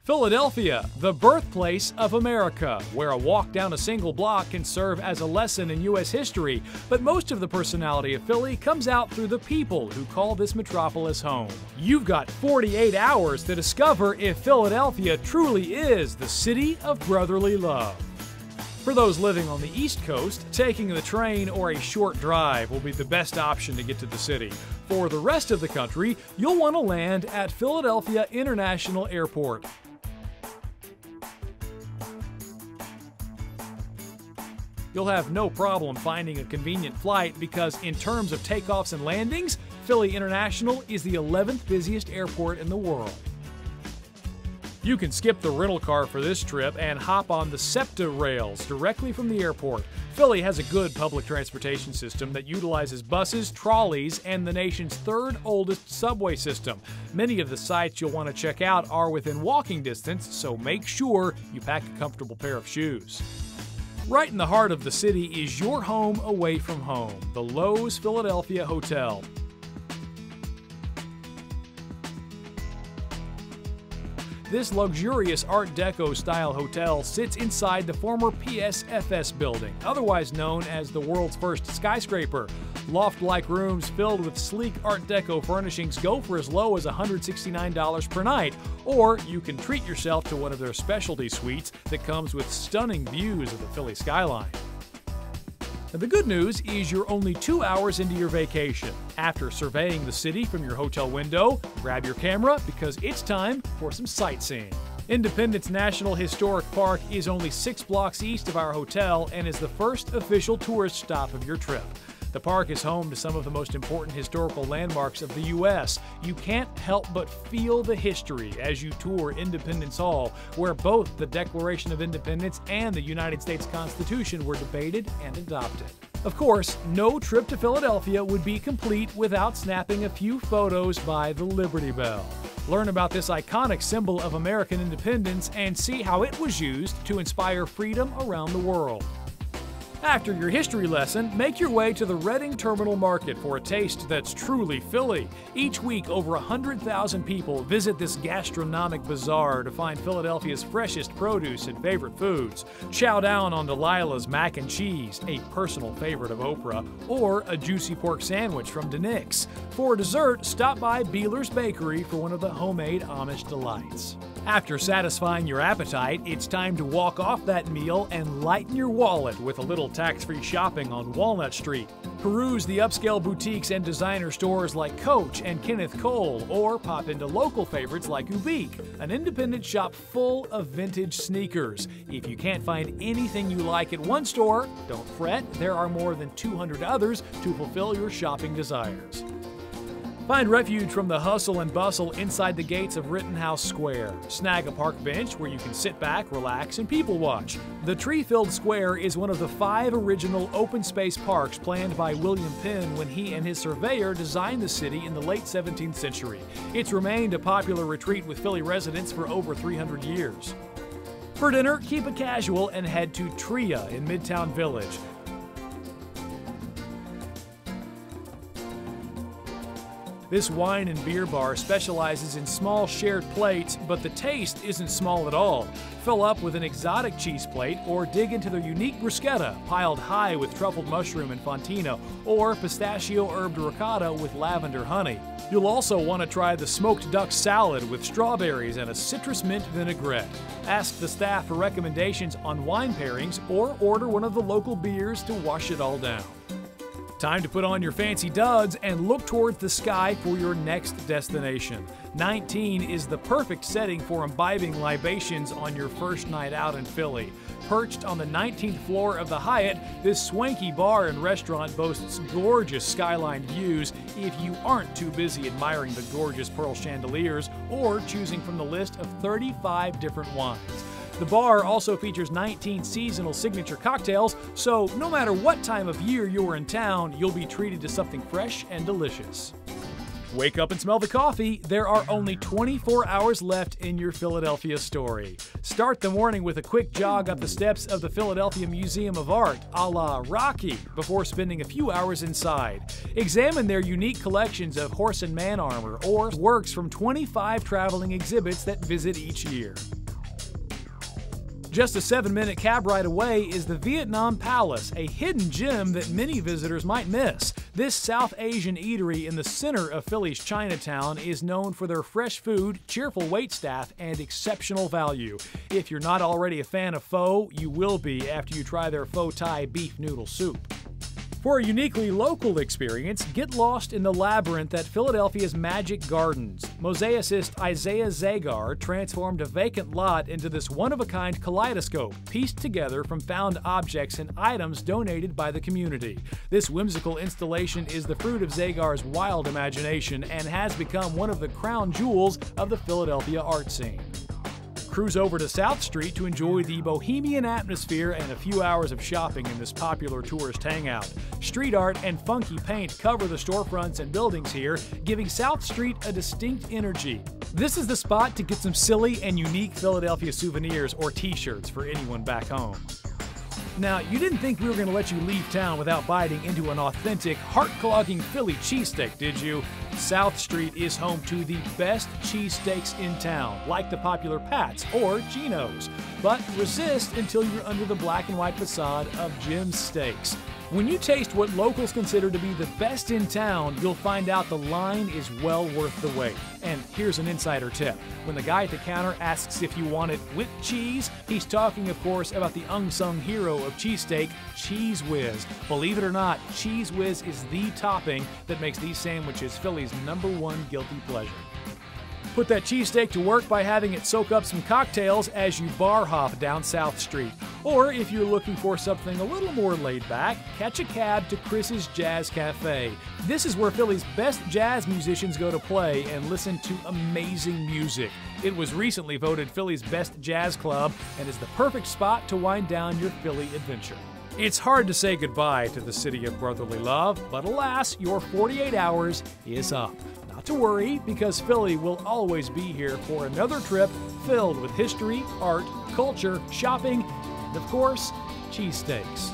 Philadelphia, the birthplace of America, where a walk down a single block can serve as a lesson in U.S. history, but most of the personality of Philly comes out through the people who call this metropolis home. You've got 48 hours to discover if Philadelphia truly is the city of brotherly love. For those living on the East Coast, taking the train or a short drive will be the best option to get to the city. For the rest of the country, you'll want to land at Philadelphia International Airport. You'll have no problem finding a convenient flight because in terms of takeoffs and landings, Philly International is the 11th busiest airport in the world. You can skip the rental car for this trip and hop on the SEPTA rails directly from the airport. Philly has a good public transportation system that utilizes buses, trolleys, and the nation's third oldest subway system. Many of the sites you'll want to check out are within walking distance, so make sure you pack a comfortable pair of shoes. Right in the heart of the city is your home away from home, the Loews Philadelphia Hotel. This luxurious Art Deco style hotel sits inside the former PSFS building, otherwise known as the world's first skyscraper. Loft-like rooms filled with sleek Art Deco furnishings go for as low as $169 per night, or you can treat yourself to one of their specialty suites that comes with stunning views of the Philly skyline. The good news is you're only 2 hours into your vacation. After surveying the city from your hotel window, grab your camera because it's time for some sightseeing. Independence National Historic Park is only 6 blocks east of our hotel and is the first official tourist stop of your trip. The park is home to some of the most important historical landmarks of the U.S. You can't help but feel the history as you tour Independence Hall, where both the Declaration of Independence and the United States Constitution were debated and adopted. Of course, no trip to Philadelphia would be complete without snapping a few photos by the Liberty Bell. Learn about this iconic symbol of American independence and see how it was used to inspire freedom around the world. After your history lesson, make your way to the Reading Terminal Market for a taste that's truly Philly. Each week, over 100,000 people visit this gastronomic bazaar to find Philadelphia's freshest produce and favorite foods. Chow down on Delilah's mac and cheese, a personal favorite of Oprah, or a juicy pork sandwich from DeNick's. For dessert, stop by Beeler's Bakery for one of the homemade Amish delights. After satisfying your appetite, it's time to walk off that meal and lighten your wallet with a little tax-free shopping on Walnut Street. Peruse the upscale boutiques and designer stores like Coach and Kenneth Cole, or pop into local favorites like Ubik, an independent shop full of vintage sneakers. If you can't find anything you like at one store, don't fret, there are more than 200 others to fulfill your shopping desires. Find refuge from the hustle and bustle inside the gates of Rittenhouse Square. Snag a park bench where you can sit back, relax, and people watch. The tree-filled square is one of the 5 original open space parks planned by William Penn when he and his surveyor designed the city in the late 17th century. It's remained a popular retreat with Philly residents for over 300 years. For dinner, keep it casual and head to Tria in Midtown Village. This wine and beer bar specializes in small shared plates, but the taste isn't small at all. Fill up with an exotic cheese plate or dig into their unique bruschetta, piled high with truffled mushroom and fontina, or pistachio herbed ricotta with lavender honey. You'll also want to try the smoked duck salad with strawberries and a citrus mint vinaigrette. Ask the staff for recommendations on wine pairings or order one of the local beers to wash it all down. Time to put on your fancy duds and look towards the sky for your next destination. 19 is the perfect setting for imbibing libations on your first night out in Philly. Perched on the 19th floor of the Hyatt, this swanky bar and restaurant boasts gorgeous skyline views if you aren't too busy admiring the gorgeous pearl chandeliers or choosing from the list of 35 different wines. The bar also features 19 seasonal signature cocktails, so no matter what time of year you're in town, you'll be treated to something fresh and delicious. Wake up and smell the coffee. There are only 24 hours left in your Philadelphia story. Start the morning with a quick jog up the steps of the Philadelphia Museum of Art, a la Rocky, before spending a few hours inside. Examine their unique collections of horse and man armor or works from 25 traveling exhibits that visit each year. Just a 7-minute cab ride away is the Vietnam Palace, a hidden gem that many visitors might miss. This South Asian eatery in the center of Philly's Chinatown is known for their fresh food, cheerful waitstaff, and exceptional value. If you're not already a fan of pho, you will be after you try their pho Thai beef noodle soup. For a uniquely local experience, get lost in the labyrinth at Philadelphia's Magic Gardens. Mosaicist Isaiah Zagar transformed a vacant lot into this one-of-a-kind kaleidoscope, pieced together from found objects and items donated by the community. This whimsical installation is the fruit of Zagar's wild imagination and has become one of the crown jewels of the Philadelphia art scene. Cruise over to South Street to enjoy the bohemian atmosphere and a few hours of shopping in this popular tourist hangout. Street art and funky paint cover the storefronts and buildings here, giving South Street a distinct energy. This is the spot to get some silly and unique Philadelphia souvenirs or t-shirts for anyone back home. Now, you didn't think we were going to let you leave town without biting into an authentic, heart-clogging Philly cheesesteak, did you? South Street is home to the best cheesesteaks in town, like the popular Pat's or Geno's. But resist until you're under the black and white facade of Jim's Steaks. When you taste what locals consider to be the best in town, you'll find out the line is well worth the wait. And here's an insider tip. When the guy at the counter asks if you want it with cheese, he's talking, of course, about the unsung hero of cheesesteak, Cheese Whiz. Believe it or not, Cheese Whiz is the topping that makes these sandwiches Philly's #1 guilty pleasure. Put that cheesesteak to work by having it soak up some cocktails as you bar hop down South Street. Or if you're looking for something a little more laid back, catch a cab to Chris's Jazz Cafe. This is where Philly's best jazz musicians go to play and listen to amazing music. It was recently voted Philly's best jazz club and is the perfect spot to wind down your Philly adventure. It's hard to say goodbye to the city of brotherly love, but alas, your 48 hours is up. Not to worry, because Philly will always be here for another trip filled with history, art, culture, shopping, and of course, cheesesteaks.